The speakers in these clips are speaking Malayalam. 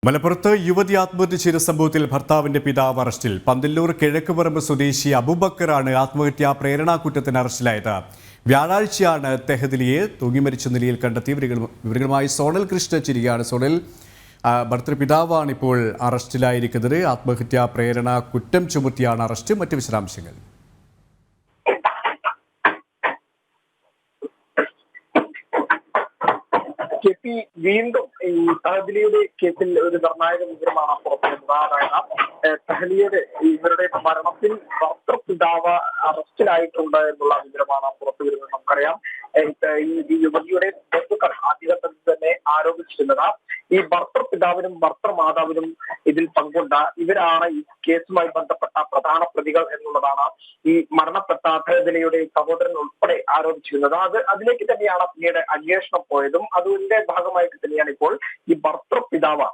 മലപ്പുറത്ത് യുവതി ആത്മഹത്യ ചെയ്ത സംഭവത്തിൽ ഭർത്താവിന്റെ പിതാവ് അറസ്റ്റിൽ. പന്തല്ലൂർ കിഴക്കുപറമ്പ് സ്വദേശി അബൂബക്കറാണ് ആത്മഹത്യാ പ്രേരണാകുറ്റത്തിന് അറസ്റ്റിലായത്. വ്യാഴാഴ്ചയാണ് തെഹദിലിയെ തൂങ്ങിമരിച്ച നിലയിൽ കണ്ടെത്തി. വിവരങ്ങളുമായി സോണൽ കൃഷ്ണ ചിരിയാണ്. സോണൽ, ഭർത്തൃപിതാവാണ് ഇപ്പോൾ അറസ്റ്റിലായിരിക്കുന്നത്. ആത്മഹത്യാ പ്രേരണ കുറ്റം ചുമത്തിയാണ് അറസ്റ്റ്. മറ്റ് വിശദാംശങ്ങൾ. വീണ്ടും ഈ തഹദിലിയുടെ കേസിൽ ഒരു നിർണായക വിവരമാണ് പുറത്തുവരുന്നത്. അതായത് തഹലിയുടെ ഇവരുടെ മരണത്തിൽ ഭർത്തൃപിതാവ് അറസ്റ്റിലായിട്ടുണ്ട് എന്നുള്ള വിവരമാണ് പുറത്തുവരുന്നത്. നമുക്കറിയാം, ഈ യുവതിയുടെ ബന്ധുക്കൾ ആദ്യഘട്ടത്തിൽ തന്നെ ആരോപിച്ചിരുന്നത് ഈ ഭർത്തൃപിതാവിനും ഭർത്തൃമാതാവിനും ഇതിൽ പങ്കുണ്ട ഇവരാണ് ഈ കേസുമായി ബന്ധപ്പെട്ട പ്രധാന പ്രതികൾ എന്നുള്ളതാണ് ഈ മരണപ്പെട്ട തഹദിലിയുടെ സഹോദരൻ ഉൾപ്പെടെ ആരോപിച്ചിരുന്നത്. അതിലേക്ക് തന്നെയാണ് പിന്നീട് അന്വേഷണം പോയതും. അതിന്റെ ഭാഗമായിട്ട് തന്നെയാണ് ഇപ്പോൾ ഈ ഭർത്തൃപിതാവ്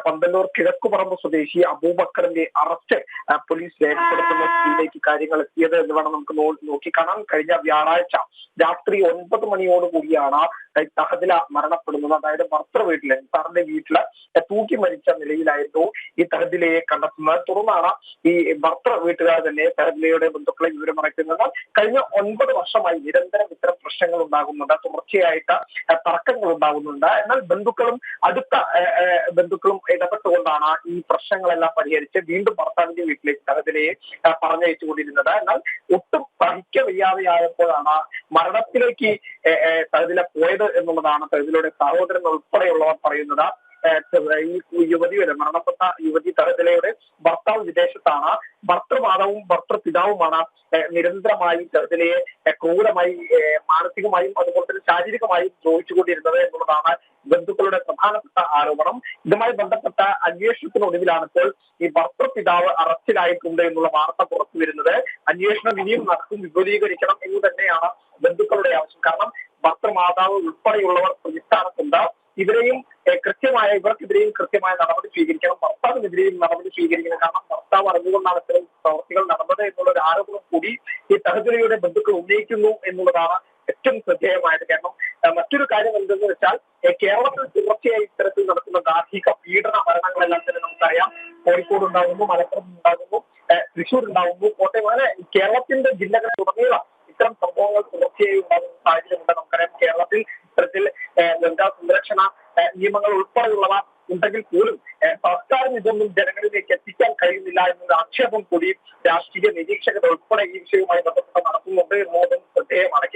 പന്തല്ലൂർ കിഴക്കുപറമ്പ് സ്വദേശി അബൂബക്കറിന്റെ അറസ്റ്റ് പോലീസ് രേഖപ്പെടുത്തുന്ന സ്ഥിതിയിലേക്ക് കാര്യങ്ങൾ എത്തിയത് എന്ന് വേണം നമുക്ക് നോക്കിക്കാണാൻ. കഴിഞ്ഞ വ്യാഴാഴ്ച രാത്രി 9 മണിയോടുകൂടിയാണ് തഹദില മരണപ്പെടുന്നത്. അതായത് ഭർത്തൃ വീട്ടില് സാറിന്റെ വീട്ടില് തൂക്കി മരിച്ച നിലയിലായിരുന്നു ഈ തഹദിലയെ കണ്ടെത്തുന്നത്. തുടർന്നാണ് ഈ ഭർത്തൃ വീട്ടുകാർ തന്നെ തഹദിലയുടെ ബന്ധുക്കളെ വിവരമറിയിക്കുന്നത്. കഴിഞ്ഞ 9 വർഷമായി നിരന്തരം ഇത്തരം പ്രശ്നങ്ങൾ ഉണ്ടാകുന്നുണ്ട്, തുടർച്ചയായിട്ട് തർക്കങ്ങൾ ഉണ്ടാകുന്നുണ്ട്. എന്നാൽ അടുത്ത ബന്ധുക്കളും ഇടപെട്ടുകൊണ്ടാണ് ഈ പ്രശ്നങ്ങളെല്ലാം പരിഹരിച്ച് വീണ്ടും ഭർത്താവിന്റെ വീട്ടിലേക്ക് തഹദിലയെ പറഞ്ഞയച്ചുകൊണ്ടിരുന്നത്. എന്നാൽ ഒട്ടും സഹിക്ക വയ്യാതെയായപ്പോഴാണ് മരണത്തിലേക്ക് തഹദില പോയത് എന്നുള്ളതാണ് തഹദിലയുടെ സഹോദരൻ ഉൾപ്പെടെയുള്ളവർ പറയുന്നത്. ഈ യുവതിയുടെ മരണപ്പെട്ട യുവതി തഹദിലയുടെ ഭർത്താവ് വിദേശത്താണ്. ഭർത്തൃമാതാവും ഭർത്തൃപിതാവുമാണ് നിരന്തരമായി തഹദിലയെ ക്രൂരമായി മാനസികമായും അതുപോലെ തന്നെ ശാരീരികമായും ദ്രോഹിച്ചുകൊണ്ടിരുന്നത് എന്നുള്ളതാണ് ബന്ധുക്കളുടെ പ്രധാനപ്പെട്ട ആരോപണം. ഇതുമായി ബന്ധപ്പെട്ട അന്വേഷണത്തിനൊടുവിലാണ് ഇപ്പോൾ ഈ ഭർത്തൃപിതാവ് അറസ്റ്റിലായിട്ടുണ്ട് എന്നുള്ള വാർത്ത പുറത്തു വരുന്നത്. അന്വേഷണം ഇനിയും നടക്കും, വിപുലീകരിക്കണം എന്ന് തന്നെയാണ് ബന്ധുക്കളുടെ ആവശ്യം. കാരണം ഭർത്തൃമാതാവ് ഉൾപ്പെടെയുള്ളവർ പ്രതിസ്ഥാനത്തുണ്ട്. ഇവർക്കെതിരെയും കൃത്യമായ നടപടി സ്വീകരിക്കണം. ഭർത്താവിനെതിരെയും നടപടി സ്വീകരിക്കണം. കാരണം ഭർത്താവ് അറിഞ്ഞുകൊണ്ടാണ് ഇത്തരം പ്രവർത്തികൾ നടന്നത് എന്നുള്ള ഒരു ആരോപണം കൂടി ഈ തഹദിലയുടെ ബന്ധുക്കൾ ഉന്നയിക്കുന്നു എന്നുള്ളതാണ് ഏറ്റവും ശ്രദ്ധേയമായത്. കാരണം മറ്റൊരു കാര്യം എന്തെന്ന് വെച്ചാൽ കേരളത്തിൽ തുടർച്ചയായി ഇത്തരത്തിൽ നടക്കുന്ന ഗാർഹിക പീഡന മരണങ്ങളെല്ലാം തന്നെ നമുക്കറിയാം. കോഴിക്കോട് ഉണ്ടാകുന്നു, മലപ്പുറം ഉണ്ടാകുന്നു, തൃശ്ശൂർ ഉണ്ടാകുന്നു, കോട്ടയം, അങ്ങനെ കേരളത്തിന്റെ ജില്ലകളിലുടനീളം ഇത്തരം സംഭവങ്ങൾ തുടർച്ചയായി ഉണ്ടാകുന്ന സാഹചര്യമുണ്ട്. നമുക്കറിയാം, കേരളത്തിൽ ഇത്തരത്തിൽ വനിതാ സംരക്ഷണ നിയമങ്ങൾ ഉൾപ്പെടെയുള്ളവ ഉണ്ടെങ്കിൽ പോലും സർക്കാരിന് ഇതൊന്നും ജനങ്ങളിലേക്ക് എത്തിക്കാൻ കഴിയുന്നില്ല എന്നൊരു ആക്ഷേപം കൂടി രാഷ്ട്രീയ നിരീക്ഷകർ ഉൾപ്പെടെ ഈ വിഷയവുമായി ബന്ധപ്പെട്ട് നടത്തുന്നുണ്ട് എന്നുള്ളതും ശ്രദ്ധേയമാണ്.